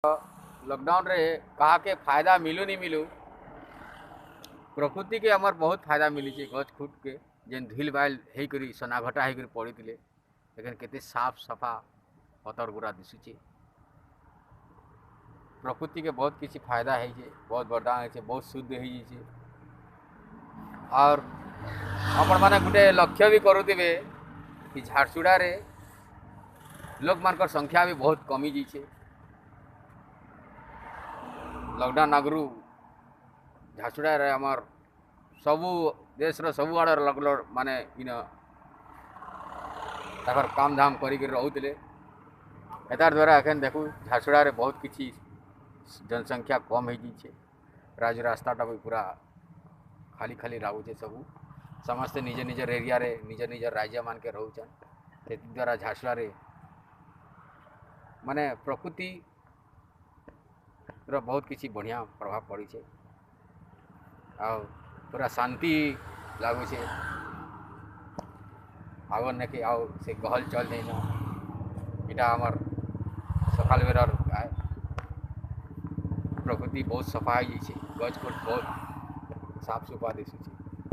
Lockdown रे कहा के फायदा मिलू नहीं मिलू प्रकृति के आमर बहुत फायदा मिली गछ खुट के जेन धील बाइल होकर सनाघटा होकर पड़ी थे लेकिन केते साफ सफा अतर गुरा दिशुचे प्रकृति के बहुत किसी फायदा है बहुत वरदान है बहुत शुद्ध है और आपण मैंने गोटे लक्ष्य भी करुवे कि झारसुड़ा रे लोक मान संख्या भी बहुत कमी जाइए लॉकडाउन आगु झारसुड़ा रे आमर सबू देश सबू आड़ माने इन ताकर काम धाम करुले एतार द्वारा एखन देखू झारसुड़ा रे बहुत किसी जनसंख्या कम हो जाइए राज रास्ताटा भी पूरा खाली खाली लगुचे सबू समस्ते निज निजर एरिया रे निज निजर राज्य मान के रोचन से द्वारा झारसुड़ा रे माने प्रकृति बहुत किसी बढ़िया प्रभाव पड़ी है आ पूरा शांति लगुचे आगर ने कि आओ से गहल चल नहीं इटा आमर सकाल बेरार प्रकृति बहुत सफा हो गछ बहुत साफ सुफा दिशुचे।